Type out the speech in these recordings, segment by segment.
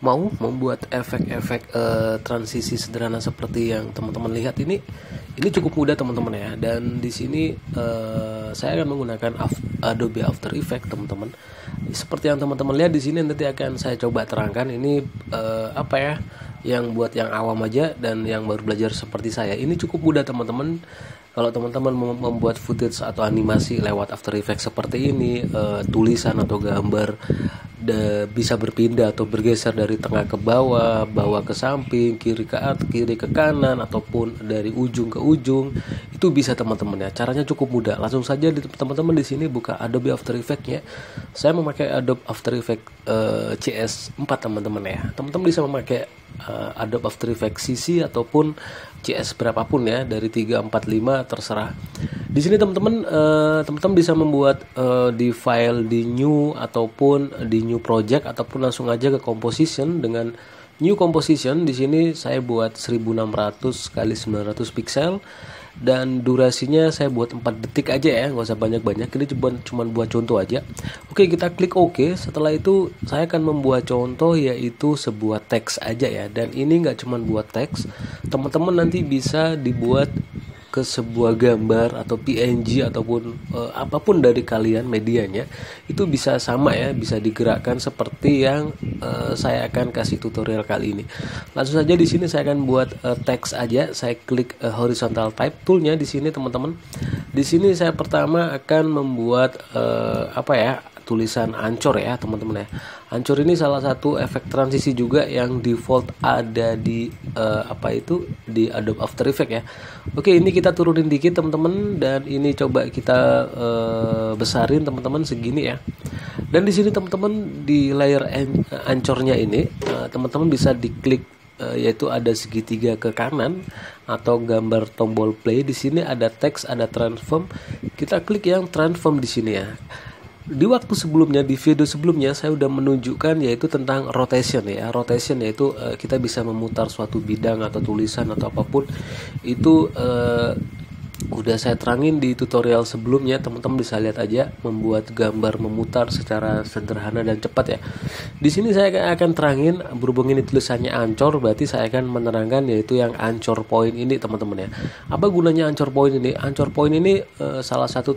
mau membuat efek-efek transisi sederhana seperti yang teman-teman lihat ini cukup mudah teman-teman ya. Dan di sini saya akan menggunakan Adobe After Effects teman-teman. Seperti yang teman-teman lihat di sini, nanti akan saya coba terangkan ini apa ya, yang buat yang awam aja dan yang baru belajar seperti saya. Ini cukup mudah teman-teman. Kalau teman-teman membuat footage atau animasi lewat After Effects seperti ini, tulisan atau gambar bisa berpindah atau bergeser dari tengah ke bawah, bawah ke samping, kiri ke kanan, ataupun dari ujung ke ujung, itu bisa teman-teman ya. Caranya cukup mudah. Langsung saja teman-teman di sini buka Adobe After Effects ya. Saya memakai Adobe After Effects CS4 teman-teman ya. Teman-teman bisa memakai Adobe After Effects CC ataupun CS berapapun ya, dari 3, 4, 5 terserah. Di sini teman-teman bisa membuat di file di new ataupun di new project, ataupun langsung aja ke composition dengan new composition. Di sini saya buat 1600 kali 900 pixel dan durasinya saya buat 4 detik aja ya, nggak usah banyak-banyak. Ini cuma buat contoh aja. Oke, kita klik OK. Setelah itu saya akan membuat contoh, yaitu sebuah teks aja ya. Dan ini nggak cuma buat teks, teman-teman nanti bisa dibuat ke sebuah gambar atau PNG ataupun apapun dari kalian medianya, itu bisa sama ya, bisa digerakkan seperti yang saya akan kasih tutorial kali ini. Langsung saja di sini saya akan buat teks aja. Saya klik horizontal type toolnya di sini teman-teman. Di sini saya pertama akan membuat tulisan ancor ya teman-teman ya. Ancor ini salah satu efek transisi juga yang default ada di di Adobe After Effects ya. Oke, ini kita turunin dikit teman-teman, dan ini coba kita besarin teman-teman segini ya. Dan di sini teman-teman di layer ancornya ini teman-teman bisa diklik, yaitu ada segitiga ke kanan atau gambar tombol play. Di sini ada teks, ada transform. Kita klik yang transform di sini ya. Di waktu sebelumnya, di video sebelumnya saya udah menunjukkan yaitu tentang rotation ya. Rotation yaitu kita bisa memutar suatu bidang atau tulisan atau apapun itu, udah saya terangin di tutorial sebelumnya. Teman-teman bisa lihat aja, membuat gambar memutar secara sederhana dan cepat ya. Di sini saya akan terangin, berhubung ini tulisannya ancor, berarti saya akan menerangkan yaitu yang ancor point ini teman-teman ya. Apa gunanya ancor point ini? Ancor point ini salah satu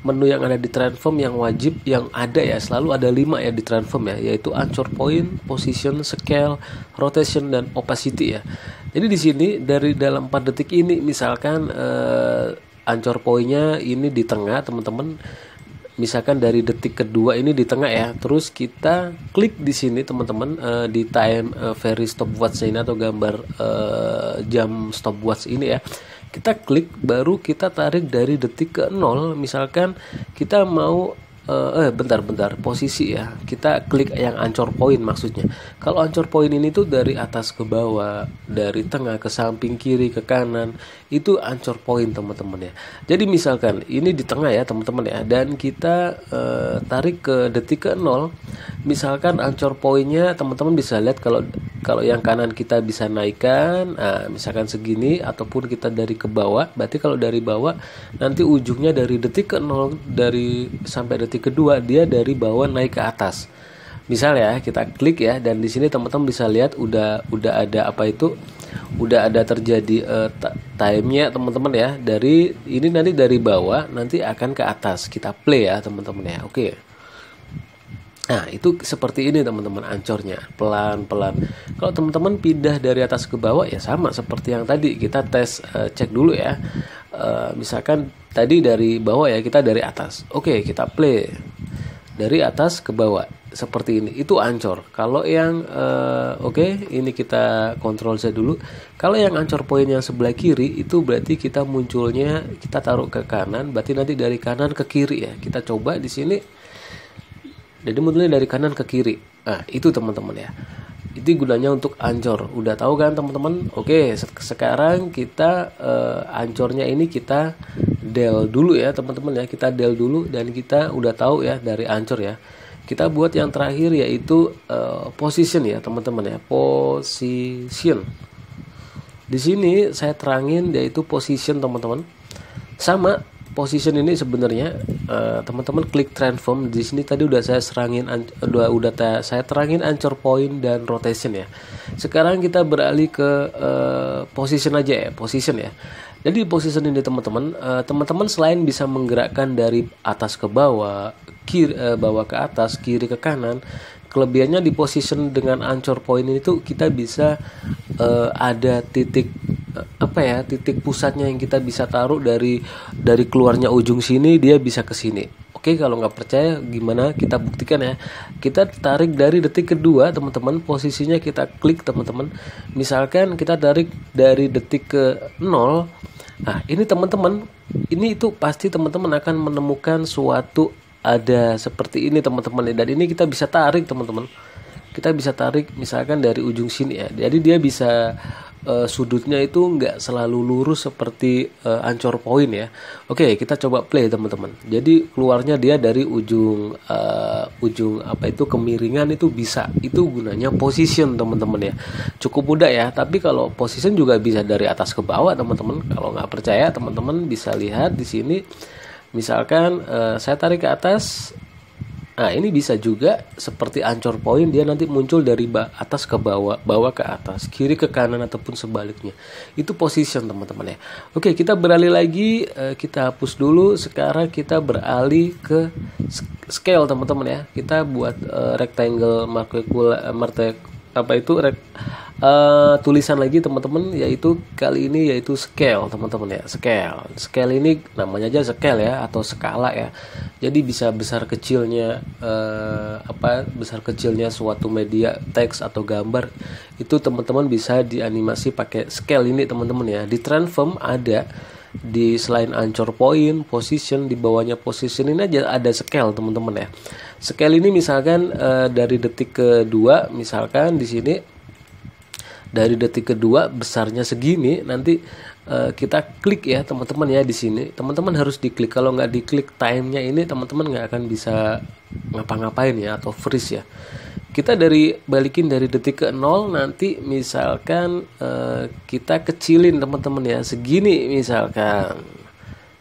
menu yang ada di transform yang wajib, yang ada ya, selalu ada 5 ya di transform ya, yaitu ancor point, position, scale, rotation, dan opacity ya. Jadi di sini dari dalam 4 detik ini, misalkan ancor poinnya ini di tengah teman-teman, misalkan dari detik kedua ini di tengah ya. Terus kita klik di sini teman-teman, di time very stopwatch ini atau gambar jam stopwatch ini ya. Kita klik, baru kita tarik dari detik ke 0. Misalkan kita mau bentar posisi ya, kita klik yang ancor point maksudnya. Kalau ancor point ini tuh dari atas ke bawah, dari tengah ke samping, kiri ke kanan, itu ancor point teman-teman ya. Jadi misalkan ini di tengah ya teman-teman ya, dan kita tarik ke detik ke 0. Misalkan ancor pointnya teman-teman bisa lihat, kalau yang kanan kita bisa naikkan, misalkan segini, ataupun kita dari ke bawah. Berarti kalau dari bawah nanti ujungnya dari detik ke 0, dari sampai detik kedua dia dari bawah naik ke atas. Misal ya, kita klik ya, dan di sini teman-teman bisa lihat udah ada udah ada terjadi time-nya teman-teman ya. Dari ini nanti dari bawah nanti akan ke atas. Kita play ya teman-teman ya. Oke. Nah, itu seperti ini teman-teman ancornya, pelan-pelan. Kalau teman-teman pindah dari atas ke bawah ya sama seperti yang tadi. Kita tes, cek dulu ya. Misalkan tadi dari bawah ya, kita dari atas. Oke, kita play. Dari atas ke bawah seperti ini. Itu ancor. Kalau yang ini kita kontrol Z dulu. Kalau yang ancor poin yang sebelah kiri itu berarti kita munculnya, kita taruh ke kanan, berarti nanti dari kanan ke kiri ya. Kita coba di sini. Jadi munculnya dari kanan ke kiri. Nah, itu teman-teman ya. Itu gunanya untuk ancor. Udah tahu kan teman-teman? Oke, sekarang kita ancornya ini kita del dulu ya teman-teman ya. Kita del dulu, dan kita udah tahu ya dari ancor ya. Kita buat yang terakhir yaitu position ya teman-teman ya. Position. Di sini saya terangin yaitu position teman-teman. Sama position ini sebenarnya teman-teman klik transform di sini tadi udah saya saya terangin anchor point dan rotation ya. Sekarang kita beralih ke position aja ya, position ya. Jadi position ini teman-teman selain bisa menggerakkan dari atas ke bawah, bawah ke atas, kiri ke kanan, kelebihannya di position dengan anchor point ini tuh kita bisa ada titik titik pusatnya yang kita bisa taruh dari keluarnya ujung sini dia bisa ke sini. Oke, kalau nggak percaya gimana kita buktikan ya. Kita tarik dari detik kedua teman-teman, posisinya kita klik teman-teman. Misalkan kita tarik dari detik ke 0. Nah ini teman-teman, ini itu pasti teman-teman akan menemukan suatu ada seperti ini teman-teman. Dan ini kita bisa tarik teman-teman. Kita bisa tarik misalkan dari ujung sini ya. Jadi dia bisa sudutnya itu nggak selalu lurus seperti anchor point ya. Oke, kita coba play teman-teman. Jadi keluarnya dia dari ujung kemiringan itu bisa. Itu gunanya position teman-teman ya. Cukup mudah ya. Tapi kalau position juga bisa dari atas ke bawah teman-teman. Kalau nggak percaya teman-teman bisa lihat di sini. Misalkan saya tarik ke atas. Nah ini bisa juga seperti anchor point, dia nanti muncul dari atas ke bawah, bawah ke atas, kiri ke kanan ataupun sebaliknya. Itu position teman-teman ya. Oke, kita beralih lagi, kita hapus dulu. Sekarang kita beralih ke scale teman-teman ya. Kita buat rectangle tulisan lagi teman-teman, yaitu kali ini yaitu scale teman-teman ya. Scale ini namanya aja scale ya, atau skala ya. Jadi bisa besar kecilnya suatu media teks atau gambar itu teman-teman bisa dianimasi pakai scale ini teman-teman ya. Di transform ada, di selain anchor point, position, di bawahnya position ini aja ada scale teman-teman ya. Scale ini misalkan dari detik kedua, misalkan di sini dari detik kedua besarnya segini, nanti kita klik ya teman-teman ya. Di sini teman-teman harus diklik. Kalau nggak diklik time-nya ini teman-teman nggak akan bisa ngapa-ngapain ya, atau freeze ya. Kita balikin dari detik ke 0, nanti misalkan kita kecilin teman-teman ya, segini misalkan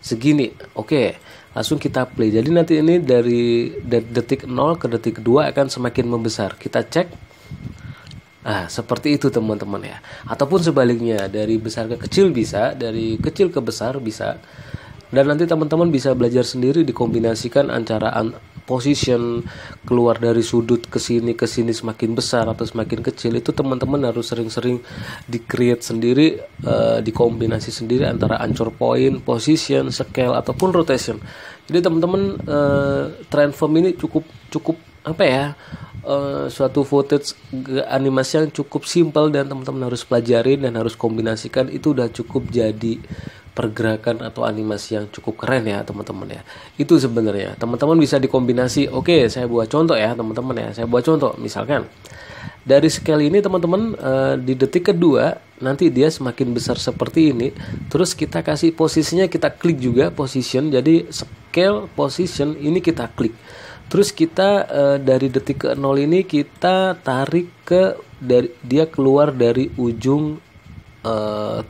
segini. Oke, langsung kita play. Jadi nanti ini dari detik 0 ke detik 2 akan semakin membesar. Kita cek. Seperti itu teman-teman ya. Ataupun sebaliknya, dari besar ke kecil bisa, dari kecil ke besar bisa. Dan nanti teman-teman bisa belajar sendiri dikombinasikan antara position, keluar dari sudut ke sini semakin besar atau semakin kecil. Itu teman-teman harus sering-sering di-create sendiri, dikombinasi sendiri antara anchor point, position, scale ataupun rotation. Jadi teman-teman transform ini cukup suatu footage animasi yang cukup simpel, dan teman-teman harus pelajarin dan harus kombinasikan. Itu udah cukup jadi pergerakan atau animasi yang cukup keren ya teman-teman ya. Itu sebenarnya teman-teman bisa dikombinasi. Oke, saya buat contoh ya teman-teman ya. Saya buat contoh misalkan dari scale ini teman-teman, di detik kedua nanti dia semakin besar seperti ini. Terus kita kasih posisinya, kita klik juga position. Jadi scale position ini kita klik. Terus kita dari detik ke 0 ini kita tarik dia keluar dari ujung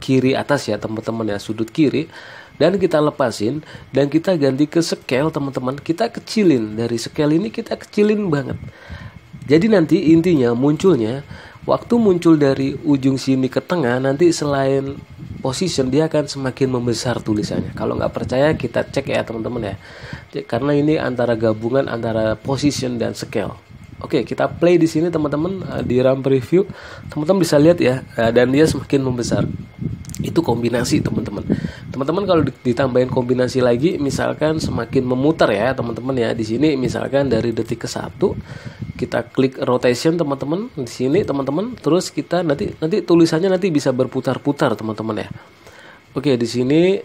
kiri atas ya teman-teman ya, sudut kiri, dan kita lepasin dan kita ganti ke scale teman-teman. Kita kecilin, dari scale ini kita kecilin banget. Jadi nanti intinya munculnya, waktu muncul dari ujung sini ke tengah, nanti selain position dia akan semakin membesar tulisannya. Kalau nggak percaya kita cek ya teman-teman ya. Karena ini antara gabungan antara position dan scale. Oke, kita play di sini teman-teman, di RAM preview. Teman-teman bisa lihat ya, dan dia semakin membesar. Itu kombinasi teman-teman. Teman-teman kalau ditambahin kombinasi lagi, misalkan semakin memutar ya teman-teman ya. Di sini misalkan dari detik ke 1 kita klik rotation teman-teman di sini teman-teman. Terus kita nanti tulisannya nanti bisa berputar-putar teman-teman ya. Oke, di sini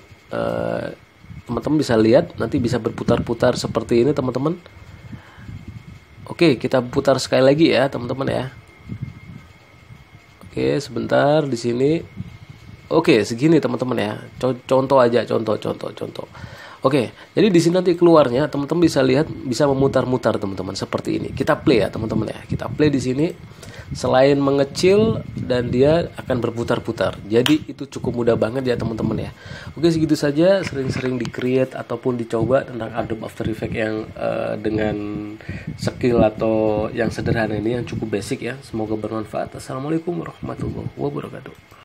teman-teman bisa lihat nanti bisa berputar-putar seperti ini teman-teman. Oke, kita putar sekali lagi ya teman-teman ya. Oke, sebentar di sini. Oke, segini teman-teman ya. Contoh aja, contoh. Oke, jadi di sini nanti keluarnya teman-teman bisa lihat bisa memutar-mutar teman-teman seperti ini. Kita play ya teman-teman ya. Kita play di sini. selain mengecil dan dia akan berputar-putar. Jadi itu cukup mudah banget ya teman-teman ya. Oke, segitu saja, sering-sering di-create ataupun dicoba tentang Adobe After Effects yang dengan skill atau yang sederhana ini yang cukup basic ya. Semoga bermanfaat. Assalamualaikum warahmatullahi wabarakatuh.